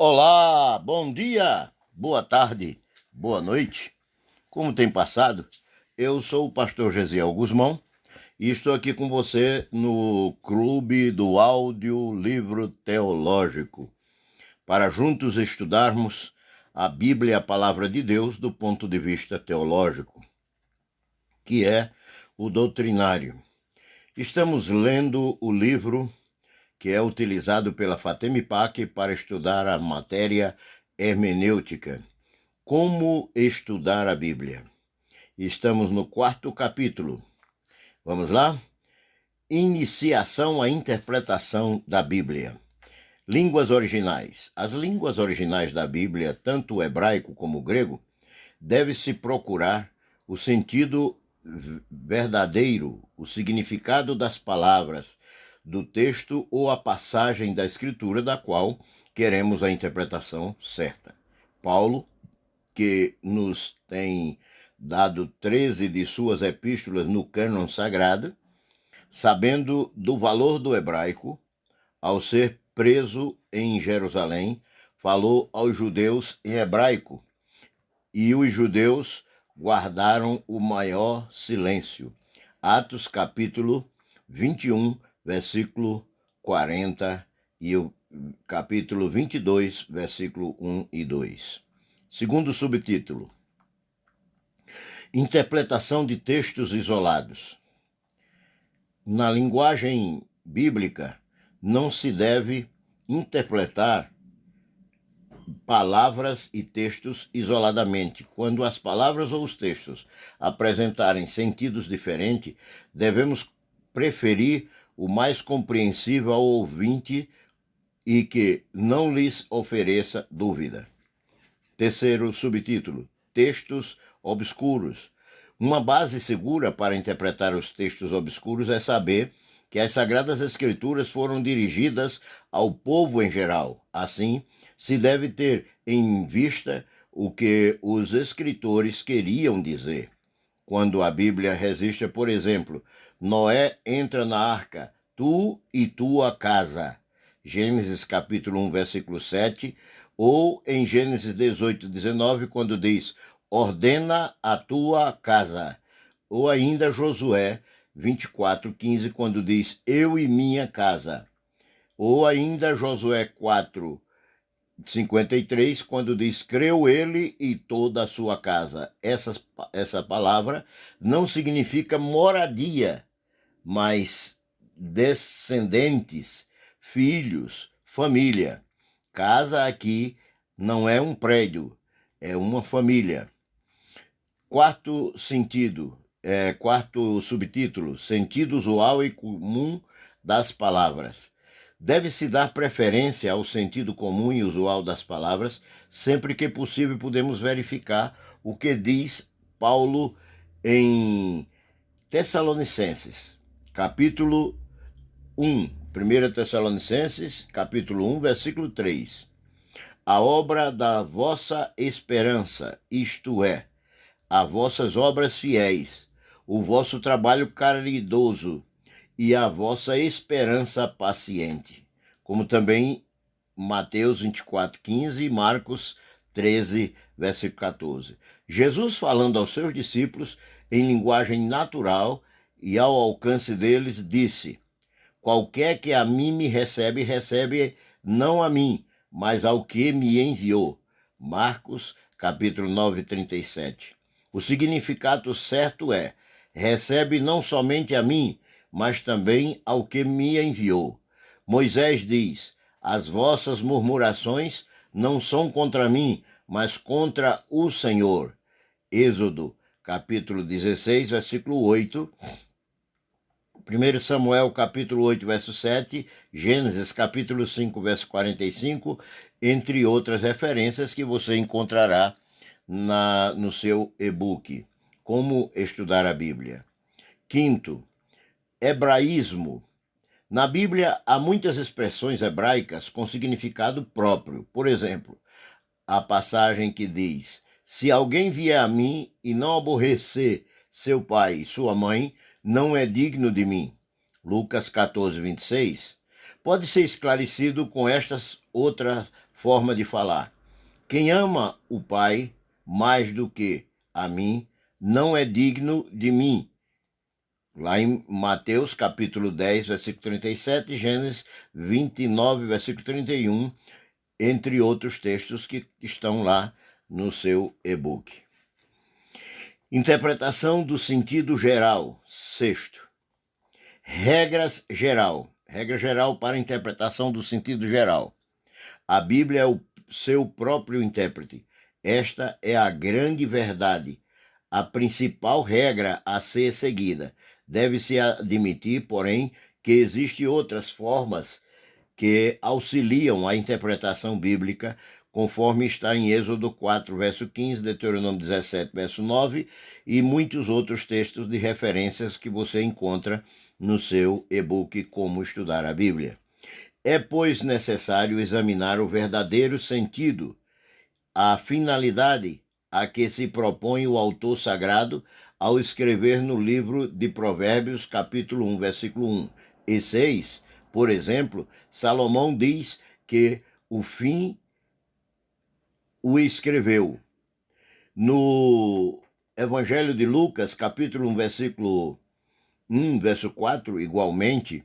Olá, bom dia, boa tarde, boa noite. Como tem passado? Eu sou o pastor Gesiel Guzmão e estou aqui com você no Clube do Áudio Livro Teológico, para juntos estudarmos a Bíblia, a Palavra de Deus, do ponto de vista teológico, que é o doutrinário. Estamos lendo o livro que é utilizado pela FATEMIPAC para estudar a matéria hermenêutica. Como estudar a Bíblia? Estamos no 4º capítulo. Vamos lá? Iniciação à interpretação da Bíblia. Línguas originais. As línguas originais da Bíblia, tanto o hebraico como o grego, deve-se procurar o sentido verdadeiro, o significado das palavras do texto ou a passagem da Escritura da qual queremos a interpretação certa. Paulo, que nos tem dado 13 de suas epístolas no cânon sagrado, sabendo do valor do hebraico, ao ser preso em Jerusalém, falou aos judeus em hebraico, e os judeus guardaram o maior silêncio. Atos capítulo 21, versículo 40 e o capítulo 22, versículo 1 e 2. Segundo subtítulo: Interpretação de textos isolados. Na linguagem bíblica, não se deve interpretar palavras e textos isoladamente. Quando as palavras ou os textos apresentarem sentidos diferentes, devemos preferir o mais compreensível ao ouvinte e que não lhes ofereça dúvida. Terceiro subtítulo: textos obscuros. Uma base segura para interpretar os textos obscuros é saber que as Sagradas Escrituras foram dirigidas ao povo em geral. Assim, se deve ter em vista o que os escritores queriam dizer. Quando a Bíblia registra, por exemplo, Noé entra na arca, tu e tua casa. Gênesis capítulo 1, versículo 7, ou em Gênesis 18, 19, quando diz, ordena a tua casa. Ou ainda Josué 24, 15, quando diz, eu e minha casa. Ou ainda Josué 4, 53, quando diz, creu ele e toda a sua casa. Essa palavra não significa moradia, mas descendentes, filhos, família. Casa aqui não é um prédio, é uma família. Quarto subtítulo, sentido usual e comum das palavras. Deve-se dar preferência ao sentido comum e usual das palavras, sempre que possível podemos verificar o que diz Paulo em Tessalonicenses, capítulo 1, 1 Tessalonicenses, capítulo 1, versículo 3. A obra da vossa esperança, isto é, as vossas obras fiéis, o vosso trabalho caridoso e a vossa esperança paciente, como também Mateus 24, 15 e Marcos 13, versículo 14. Jesus, falando aos seus discípulos em linguagem natural e ao alcance deles, disse, qualquer que a mim me recebe, recebe não a mim, mas ao que me enviou. Marcos, capítulo 9, 37. O significado certo é, recebe não somente a mim, mas também ao que me enviou. Moisés diz, as vossas murmurações não são contra mim, mas contra o Senhor. Êxodo, capítulo 16, versículo 8. 1 Samuel, capítulo 8, verso 7, Gênesis, capítulo 5, verso 45, entre outras referências que você encontrará no seu e-book. Como estudar a Bíblia. Quinto, hebraísmo. Na Bíblia, há muitas expressões hebraicas com significado próprio. Por exemplo, a passagem que diz, se alguém vier a mim e não aborrecer seu pai e sua mãe, não é digno de mim. Lucas 14, 26. Pode ser esclarecido com estas outras forma de falar. Quem ama o Pai mais do que a mim, não é digno de mim. Lá em Mateus capítulo 10, versículo 37, Gênesis 29, versículo 31, entre outros textos que estão lá no seu e-book. Interpretação do sentido geral. Sexto. Regra geral para a interpretação do sentido geral. A Bíblia é o seu próprio intérprete. Esta é a grande verdade, a principal regra a ser seguida. Deve-se admitir, porém, que existem outras formas que auxiliam a interpretação bíblica, conforme está em Êxodo 4, verso 15, Deuteronômio 17, verso 9, e muitos outros textos de referências que você encontra no seu e-book Como Estudar a Bíblia. É, pois, necessário examinar o verdadeiro sentido, a finalidade a que se propõe o autor sagrado ao escrever no livro de Provérbios, capítulo 1, versículo 1 e 6. Por exemplo, Salomão diz que o fim o escreveu. No Evangelho de Lucas, capítulo 1, versículo 1, verso 4, igualmente,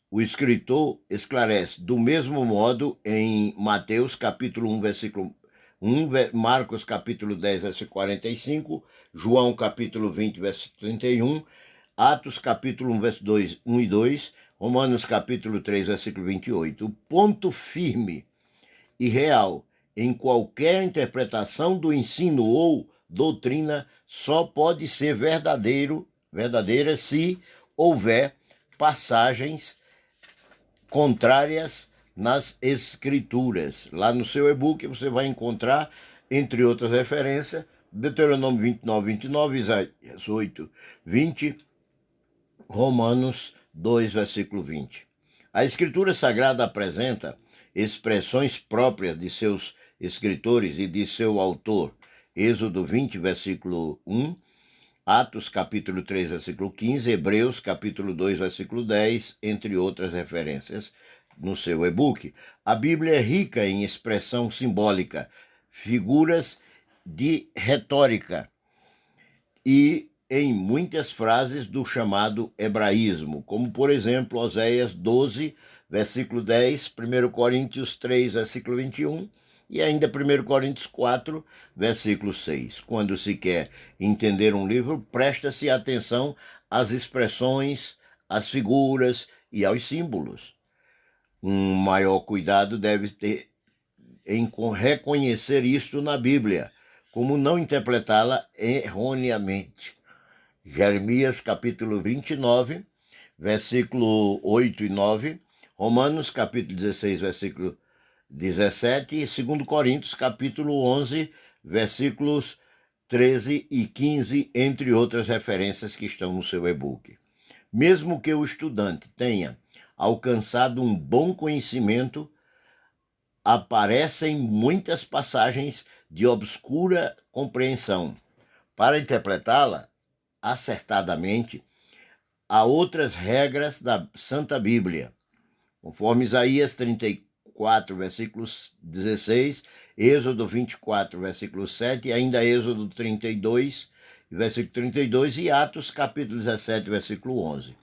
o escritor esclarece, do mesmo modo, em Mateus, capítulo 1, versículo 1, Marcos, capítulo 10, versículo 45, João, capítulo 20, verso 31, Atos, capítulo 1, verso 2, 1 e 2, Romanos, capítulo 3, versículo 28. O ponto firme e real em qualquer interpretação do ensino ou doutrina só pode ser verdadeira se houver passagens contrárias nas Escrituras. Lá no seu e-book você vai encontrar, entre outras referências, Deuteronômio 29, 29, Isaías 8, 20, Romanos 2, versículo 20. A Escritura Sagrada apresenta expressões próprias de seus escritores e de seu autor. Êxodo 20, versículo 1, Atos, capítulo 3, versículo 15, Hebreus, capítulo 2, versículo 10, entre outras referências no seu e-book. A Bíblia é rica em expressão simbólica, figuras de retórica e em muitas frases do chamado hebraísmo, como, por exemplo, Oséias 12, versículo 10, 1 Coríntios 3, versículo 21, e ainda 1 Coríntios 4, versículo 6. Quando se quer entender um livro, presta-se atenção às expressões, às figuras e aos símbolos. Um maior cuidado deve ter em reconhecer isto na Bíblia, como não interpretá-la erroneamente. Jeremias capítulo 29, versículo 8 e 9, Romanos capítulo 16, versículo 17 e 2 Coríntios capítulo 11, versículos 13 e 15, entre outras referências que estão no seu e-book. Mesmo que o estudante tenha alcançado um bom conhecimento, aparecem muitas passagens de obscura compreensão. Para interpretá-la acertadamente, há outras regras da Santa Bíblia, conforme Isaías 34, versículos 16, Êxodo 24, versículo 7, e ainda Êxodo 32, versículo 32, e Atos, capítulo 17, versículo 11.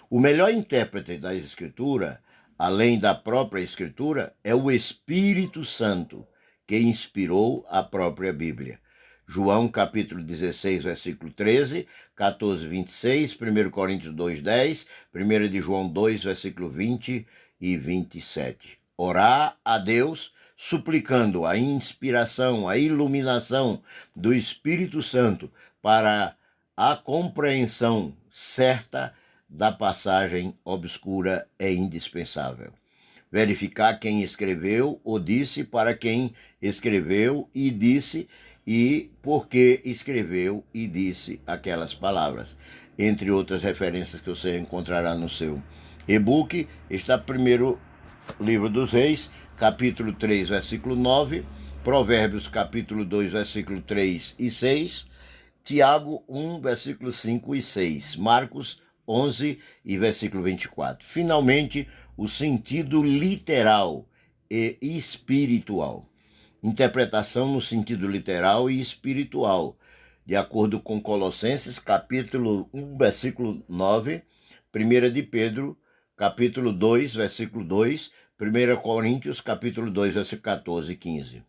O melhor intérprete da Escritura, além da própria Escritura, é o Espírito Santo, que inspirou a própria Bíblia. João capítulo 16, versículo 13, 14, 26, 1 Coríntios 2, 10, 1 de João 2, versículo 20 e 27. Orar a Deus, suplicando a inspiração, a iluminação do Espírito Santo para a compreensão certa da passagem obscura é indispensável. Verificar quem escreveu ou disse, para quem escreveu e disse, e por que escreveu e disse aquelas palavras. Entre outras referências que você encontrará no seu e-book, está primeiro Livro dos Reis, capítulo 3, versículo 9, Provérbios, capítulo 2, versículo 3 e 6, Tiago 1, versículo 5 e 6, Marcos 11 e versículo 24. Finalmente, o sentido literal e espiritual. Interpretação no sentido literal e espiritual, de acordo com Colossenses, capítulo 1, versículo 9, 1 de Pedro, capítulo 2, versículo 2, 1 Coríntios, capítulo 2, versículo 14 e 15.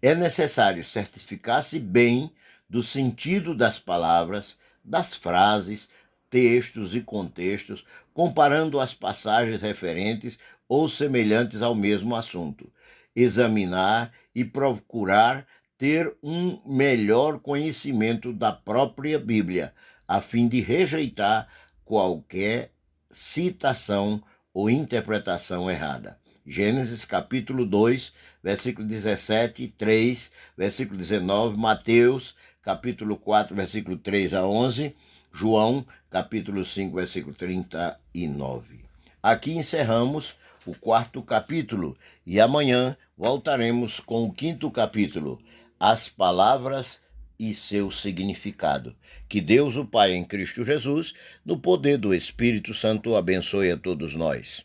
É necessário certificar-se bem do sentido das palavras, das frases, textos e contextos, comparando as passagens referentes ou semelhantes ao mesmo assunto. Examinar e procurar ter um melhor conhecimento da própria Bíblia, a fim de rejeitar qualquer citação ou interpretação errada. Gênesis capítulo 2, versículo 17, 3, versículo 19, Mateus capítulo 4, versículo 3 a 11, João capítulo 5, versículo 39. Aqui encerramos o 4º capítulo e amanhã voltaremos com o 5º capítulo, as palavras e seu significado. Que Deus, o Pai, em Cristo Jesus, no poder do Espírito Santo, abençoe a todos nós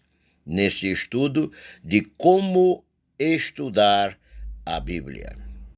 neste estudo de como estudar a Bíblia.